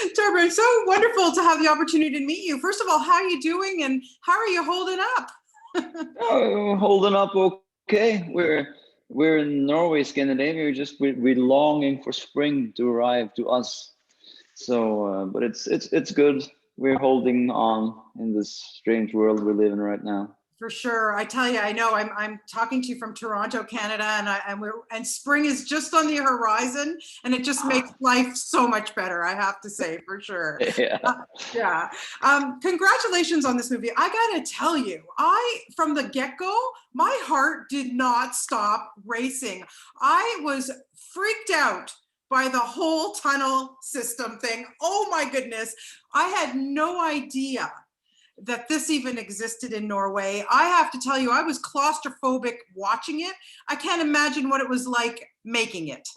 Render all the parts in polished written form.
Thorbjørn, so wonderful to have the opportunity to meet you. First of all, how are you doing and how are you holding up? Oh, holding up okay. We're in Norway, Scandinavia. We're longing for spring to arrive to us. So, but it's good. We're holding on in this strange world we're living right now. For sure. I tell you, I know I'm talking to you from Toronto, Canada, and spring is just on the horizon, and it just makes life so much better, I have to say, for sure. Yeah. Yeah. Congratulations on this movie. I gotta tell you, from the get-go, my heart did not stop racing. I was freaked out by the whole tunnel system thing. Oh my goodness. I had no idea that this even existed in Norway. I have to tell you, I was claustrophobic watching it. I can't imagine what it was like making it.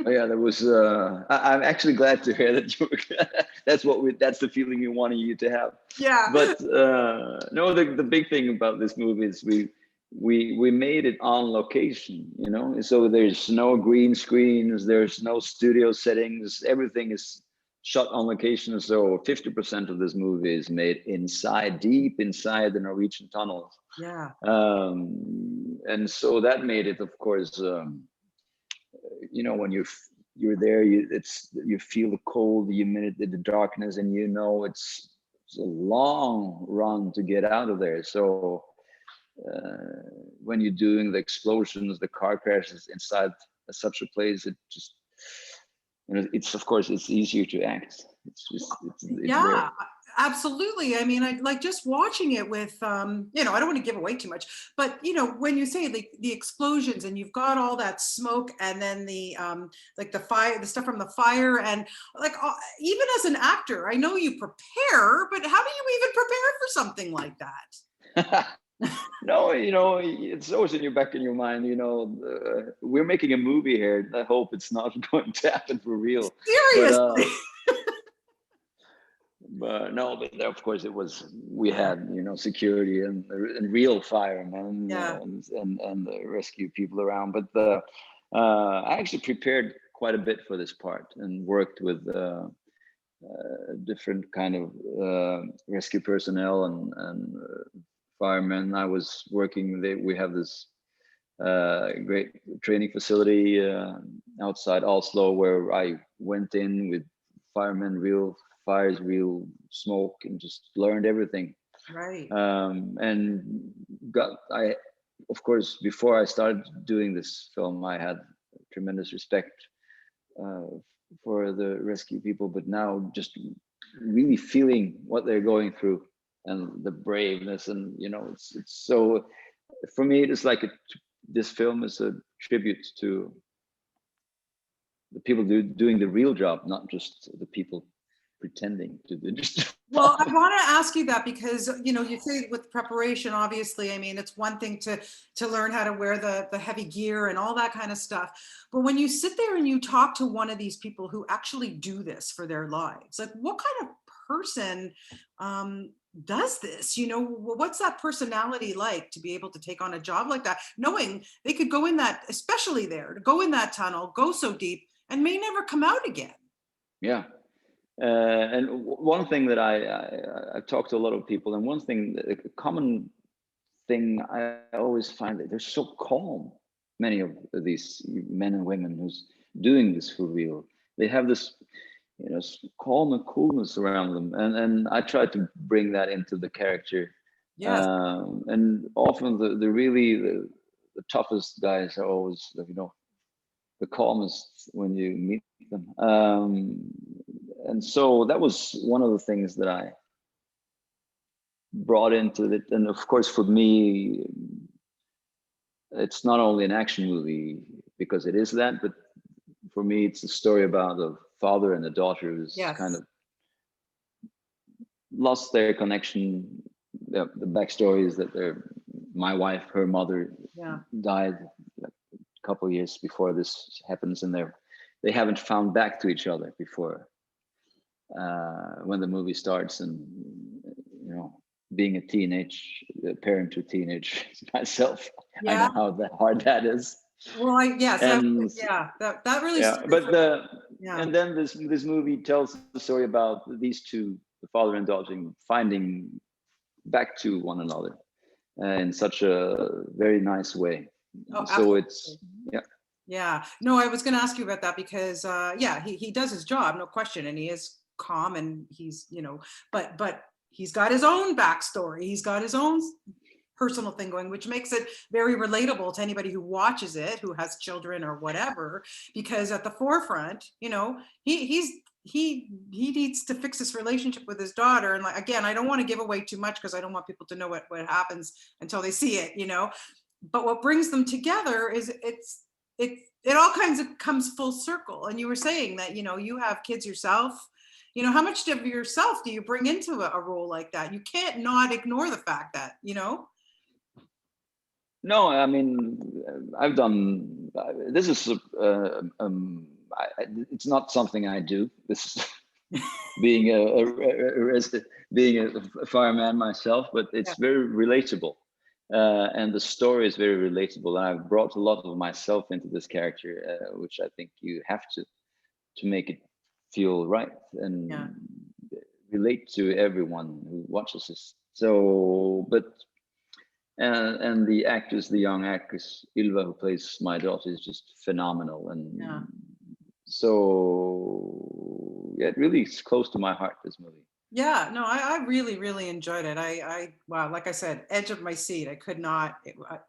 Oh yeah, that was. I'm actually glad to hear that. That's the feeling we wanted you to have. Yeah. But no, the big thing about this movie is we made it on location. You know, so there's no green screens, there's no studio settings. Everything is shot on location. So 50% of this movie is made deep inside the Norwegian tunnels. Yeah. And so that made it, of course, you know, when you're there, you feel the cold, the humidity, the darkness, and you know it's a long run to get out of there. So when you're doing the explosions, the car crashes inside such a place, it just, you know, it's, of course, it's easier to act. It's yeah, there. Absolutely. I mean, I like just watching it with, you know, I don't want to give away too much, but you know, when you say the explosions and you've got all that smoke and then the, like the fire, the stuff from the fire, and like, even as an actor, I know you prepare, but how do you even prepare for something like that? No, you know, it's always in your back in your mind, you know, we're making a movie here. I hope it's not going to happen for real. Seriously. But no, but of course we had, you know, security and real firemen, yeah. and the rescue people around. But I actually prepared quite a bit for this part and worked with different kind of rescue personnel and firemen. I was working, we have this great training facility outside Oslo where I went in with firemen, real fires, real smoke, and just learned everything. Right. And of course, before I started doing this film, I had tremendous respect for the rescue people, but now just really feeling what they're going through and the braveness, and you know, it's so, for me, it's like this film is a tribute to the people doing the real job, not just the people pretending to do this. Well, I want to ask you that because, you know, you say with preparation, obviously, I mean, it's one thing to learn how to wear the heavy gear and all that kind of stuff. But when you sit there and you talk to one of these people who actually do this for their lives, like what kind of person does this? You know, what's that personality like to be able to take on a job like that, knowing they could go in that, especially there, to go in that tunnel, go so deep and may never come out again? Yeah. And one thing that I've talked to a lot of people, and one thing, a common thing I always find, that they're so calm. Many of these men and women who's doing this for real, they have this, you know, calm and coolness around them, and I try to bring that into the character. Yes. And often the toughest guys are always, you know, the calmest when you meet them. And so that was one of the things that I brought into it. And of course, for me, it's not only an action movie because it is that, but for me, it's a story about a father and a daughter who's kind of lost their connection. The backstory is that my wife, her mother, died like a couple of years before this happens, and they haven't found back to each other before. When the movie starts, and you know, being a parent to a teenage myself, I know how hard that is. Well, yes, and that really. Yeah, Yeah. and then this movie tells the story about these two, the father and daughter, finding back to one another in such a very nice way. Oh, So it's, absolutely. yeah. Yeah. No, I was going to ask you about that because, yeah, he does his job, no question. And he is calm and he's, but he's got his own backstory. He's got his own personal thing going, which makes it very relatable to anybody who watches it, who has children or whatever, because at the forefront, he needs to fix his relationship with his daughter. And like, again, I don't want to give away too much because I don't want people to know what happens until they see it. But what brings them together is it all kinds of comes full circle. And you were saying that, you have kids yourself. How much of yourself do you bring into a role like that? You can't not ignore the fact that, No, I mean, I've done, this is, it's not something I do. This is being being a fireman myself, but it's very relatable. And the story is very relatable. And I've brought a lot of myself into this character, which I think you have to make it feel right and relate to everyone who watches this. So, but and the young actress Ylva, who plays my daughter, is just phenomenal. And so yeah, it really is close to my heart, this movie. Yeah, no, I really, really enjoyed it. Wow, like I said, edge of my seat. I could not,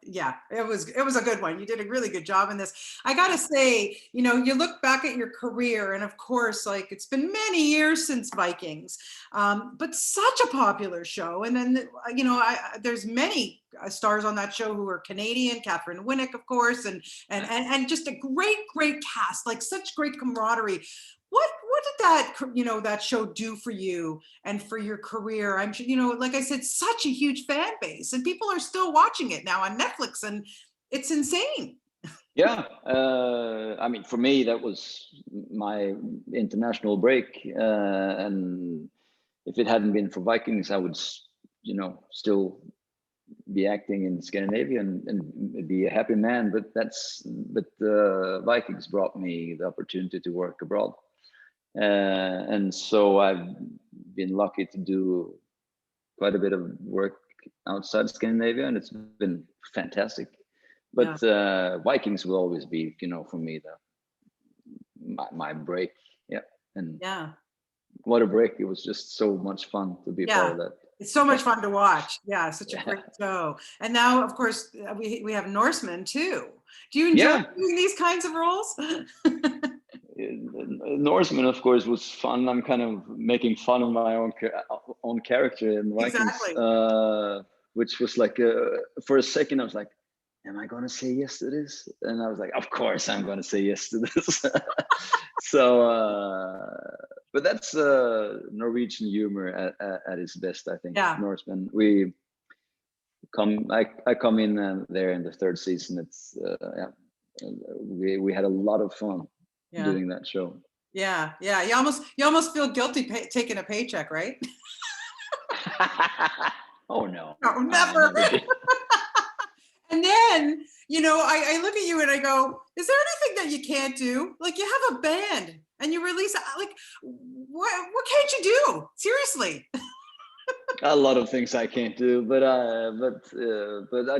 yeah, it was a good one. You did a really good job in this. I gotta say, you look back at your career and of course, like it's been many years since Vikings, but such a popular show. And then, there's many stars on that show who are Canadian, Catherine Winnick, of course, and just a great cast, like such great camaraderie. What did that show do for you and for your career? I'm sure, like I said, such a huge fan base and people are still watching it now on Netflix and it's insane. Yeah, I mean, for me, that was my international break. And if it hadn't been for Vikings, I would, still be acting in Scandinavia and be a happy man. But Vikings brought me the opportunity to work abroad. And so I've been lucky to do quite a bit of work outside Scandinavia, and it's been fantastic. But Vikings will always be, for me, my break. Yeah, and what a break! It was just so much fun to be part of that. It's so much fun to watch. Yeah, such a great show. And now, of course, we have Norseman too. Do you enjoy doing these kinds of roles? Norseman, of course, was fun. I'm kind of making fun of my own character in Vikings, which was like for a second I was like, "Am I going to say yes to this?" And I was like, "Of course, I'm going to say yes to this." So, but that's Norwegian humor at its best, I think. Norseman. I come in there in the third season. It's we had a lot of fun doing that show. Yeah. You almost feel guilty taking a paycheck, right? Oh no. No, never. And then, I look at you and I go, is there anything that you can't do? Like you have a band and you release, like, what can't you do? Seriously. A lot of things I can't do, but I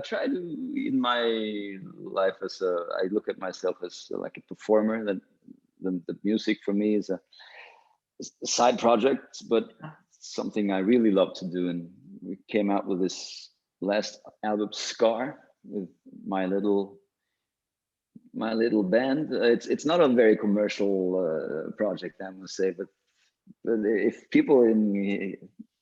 try to, in my life, I look at myself as like a performer. That the music for me is a side project, but something I really love to do. And we came out with this last album, Scar, with my little band. It's not a very commercial project, I must say, but if people in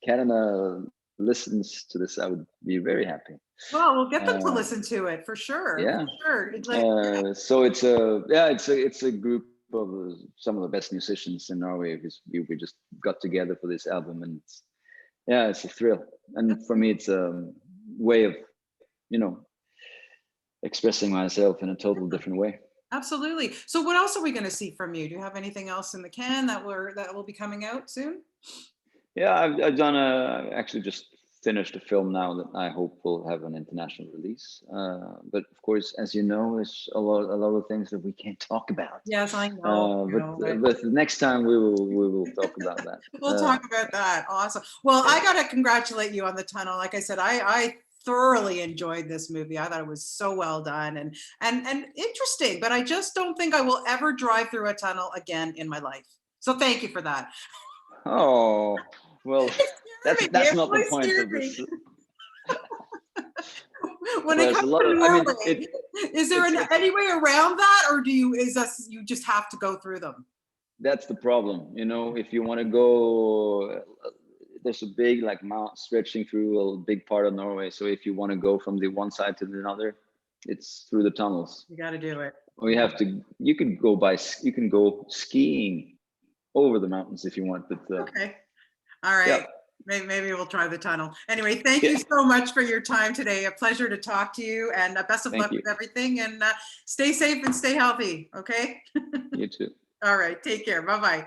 Canada listens to this, I would be very happy. Well, we'll get them to listen to it for sure. Yeah, for sure. So it's a group of some of the best musicians in Norway, because we just got together for this album, and it's a thrill. And for me, it's a way of expressing myself in a total different way. Absolutely. So what else are we going to see from you? Do you have anything else in the can that will be coming out soon? Yeah, I've done actually just finished a film now that I hope will have an international release. But of course, as you know, there's a lot of things that we can't talk about. Yes, I know. But the next time we will talk about that. We'll talk about that. Awesome. Well, I got to congratulate you on the tunnel. Like I said, I thoroughly enjoyed this movie. I thought it was so well done and interesting, but I just don't think I will ever drive through a tunnel again in my life. So thank you for that. Oh, well, that's not the point of this. When it comes to Norway, is there any way around that, or you just have to go through them? That's the problem. You know, if you want to go, there's a big like mountain stretching through a big part of Norway. So if you want to go from the one side to the other, it's through the tunnels. You got to do it. Or you can go skiing over the mountains if you want. But okay, all right. Yeah. Maybe we'll try the tunnel. Anyway, thank you so much for your time today. A pleasure to talk to you, and best of luck with everything, and stay safe and stay healthy. Okay. You too. All right. Take care. Bye-bye.